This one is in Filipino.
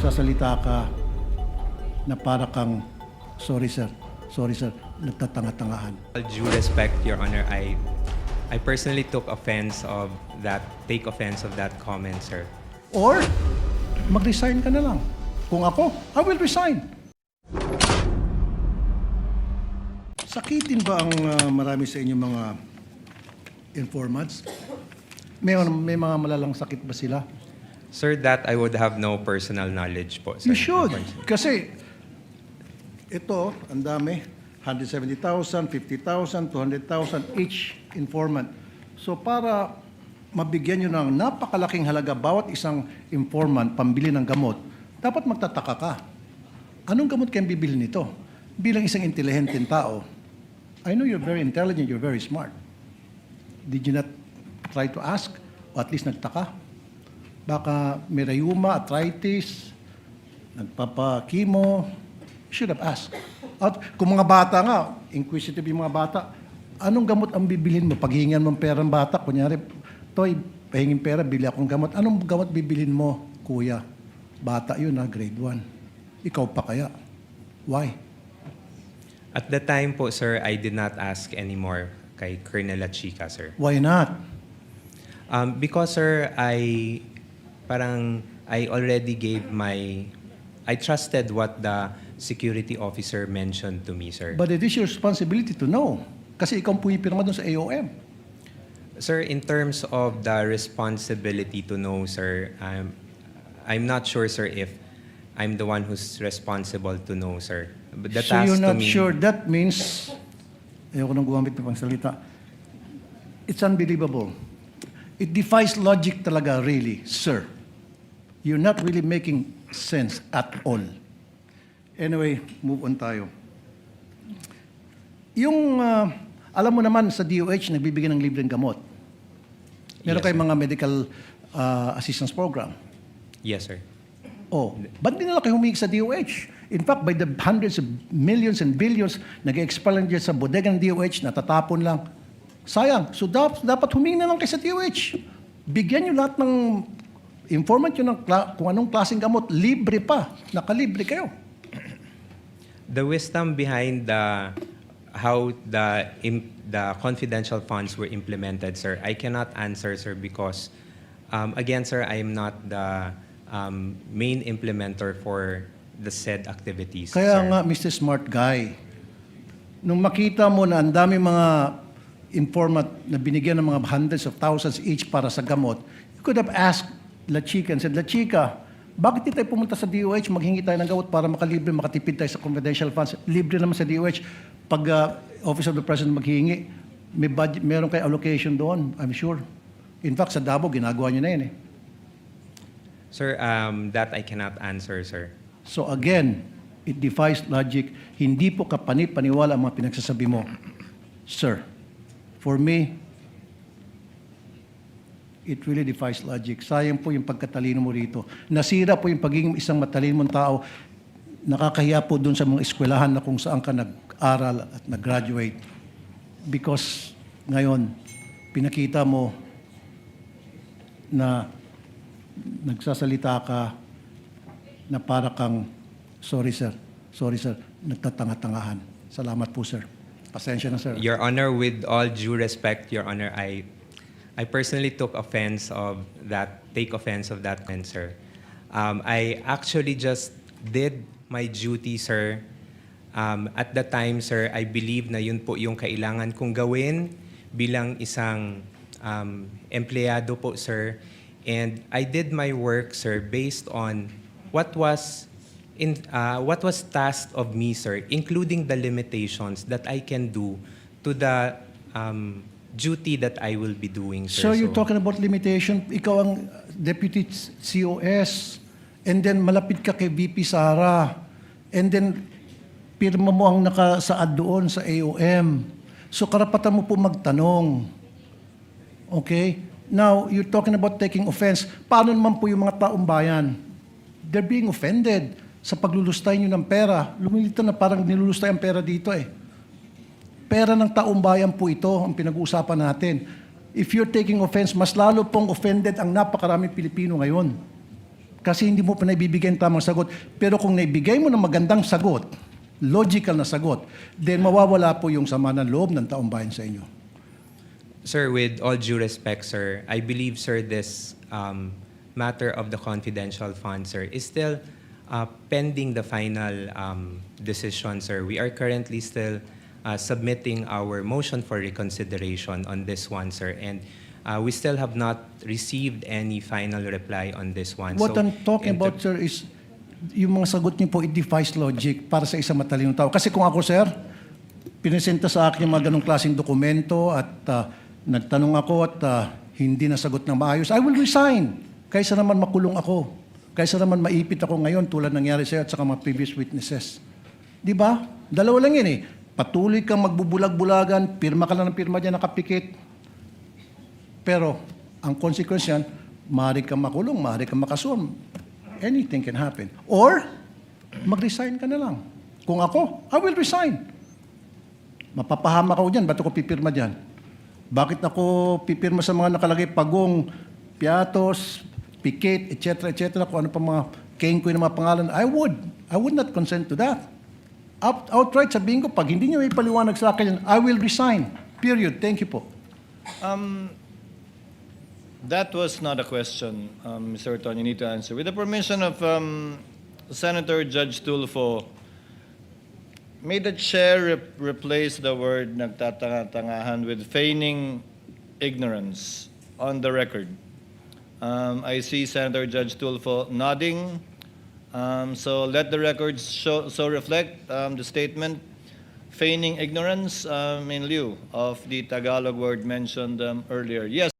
nagsasalita ka na para kang, sorry sir, nagtatanga-tangahan. All due respect, Your Honor, I personally took offense of that, take offense of that comment, sir. Or, mag-resign ka na lang. Kung ako, I will resign. Sakitin ba ang marami sa inyong mga informants? May mga malalang sakit ba sila? Sir, that I would have no personal knowledge po, sir. You should. Kasi, ito, ang dami. 170,000, 50,000, 200,000 each informant. So para mabigyan nyo ng napakalaking halaga bawat isang informant pambili ng gamot, dapat magtataka ka. Anong gamot kayong bibili nito? Bilang isang intelihenteng tao, I know you're very intelligent, you're very smart. Did you not try to ask? O at least nagtaka? Baka may rheuma, arthritis, nagpapakimo, should have asked. At kung mga bata nga, inquisitive yung mga bata, anong gamot ang bibilhin mo? Paghingan mo ng pera ng bata, kunyari, Toy, pahingin pera, bili akong gamot. Anong gamot bibilhin mo, kuya? Bata yun na, grade 1. Ikaw pa kaya? Why? At the time po, sir, I did not ask anymore kay Colonel Lachica, sir. Why not? Because, sir, I already gave I trusted what the security officer mentioned to me, sir. But it is your responsibility to know. Kasi ikaw ang pumipirma doon sa AOM. Sir, in terms of the responsibility to know, sir, I'm not sure, sir, if I'm the one who's responsible to know, sir. But the So task you're to not me, sure. That means, ayoko nang gumamit ng pangsalita, it's unbelievable. It defies logic talaga, really, sir. You're not really making sense at all. Anyway, move on tayo. Yung, alam mo naman sa DOH, nagbibigay ng libreng gamot. Meron Yes, kayong sir. mga medical assistance program. Yes, sir. Oh, ba't di nila kayo humingi sa DOH? In fact, by the hundreds of millions and billions, nag-expel lang dyan sa bodega ng DOH, natatapon lang. Sayang. So dapat humingi na lang kayo sa DOH. Bigyan nyo lahat ng informant nyo ng kung anong klaseng gamot, libre pa. Nakalibre kayo. The wisdom behind how the confidential funds were implemented, sir, I cannot answer, sir, because again, sir, I am not the main implementer for the said activities. Kaya sir. nga, Mr. Smart Guy, nung makita mo na ang dami mga informant na binigyan ng mga hundreds of thousands each para sa gamot, you could have asked La Chica and said, La Chica, bakit di tayo pumunta sa DOH, maghingi tayo ng gamot para makalibre, makatipid tayo sa confidential funds? Libre naman sa DOH. Pag Office of the President maghingi, may budget, meron kayo allocation doon, I'm sure. In fact, sa Davao, ginagawa nyo na yun eh. Sir, that I cannot answer, sir. So again, it defies logic. Hindi po kapani-paniwala ang mga pinagsasabi mo. Sir, for me, it really defies logic. Sayang po yung pagkatalino mo rito. Nasira po yung pagiging isang matalino mong tao. Nakakahiya po dun sa mga eskwelahan na kung saan ka nag-aral at nag-graduate. Because ngayon, pinakita mo na nagsasalita ka na para kang, sorry sir, nagtatanga-tangahan. Salamat po sir. Pasensya na sir. Your Honor, with all due respect, Your Honor, I personally took offense of that, take offense of that comment, sir. I actually just did my duty, sir. At the time, sir, I believe na yun po yung kailangan kong gawin bilang isang empleyado po, sir. And I did my work, sir, based on what was tasked of me, sir, including the limitations that I can do to the duty that I will be doing, sir. So you're talking about limitation. Ikaw ang Deputy COS, and then malapit ka kay VP Sara, and then pirma mo ang nakasaad doon sa AOM. So karapatan mo po magtanong. Okay? Now, you're talking about taking offense. Paano naman po yung mga taong bayan? They're being offended sa paglulustay nyo ng pera. Lumilita na parang nilulustay ang pera dito eh. Pera ng taong bayan po ito ang pinag-uusapan natin. If you're taking offense, mas lalo pong offended ang napakaraming Pilipino ngayon. kasi hindi mo pa naibibigay ang tamang sagot. Pero kung naibigay mo ng magandang sagot, logical na sagot, then mawawala po yung sama ng loob ng taong bayan sa inyo. Sir, with all due respect, sir, I believe, sir, this matter of the confidential fund, sir, is still pending the final decision, sir. We are currently still submitting our motion for reconsideration on this one, sir, and we still have not received any final reply on this one. What So, I'm talking in about, sir, is yung mga sagot niyo po, it defies logic para sa isang matalinong tao. Kasi kung ako, sir, pinesenta sa akin yung mga ganong klaseng dokumento at nagtanong ako at hindi nasagot ng maayos, I will resign. Kaysa naman makulong ako. Kaysa naman maipit ako ngayon tulad nangyari sa'yo at saka mga previous witnesses. Di ba? Dalawa lang yun eh. Patuloy kang magbubulag-bulagan, pirma ka lang ng pirma dyan, nakapikit. Pero, ang consequence yan, maaari kang makulong, maaari kang makasuhan. Anything can happen. Or, mag-resign ka na lang. Kung ako, I will resign. Mapapahamak ako dyan, ba't ako pipirma dyan? Bakit ako pipirma sa mga nakalagay pagong, piatos, pikit, etc., kung ano pa mga kengkoy na mga pangalan, I would not consent to that. Outright sabihin ko, pag hindi niyo may paliwanag sa akin, I will resign. Period. Thank you po. That was not a question, Mr. Orton, you need to answer. With the permission of Senator Judge Tulfo, may the chair replace the word nagtatanga-tangahan with feigning ignorance on the record? I see Senator Judge Tulfo nodding. So let the records so reflect the statement, feigning ignorance in lieu of the Tagalog word mentioned earlier. Yes.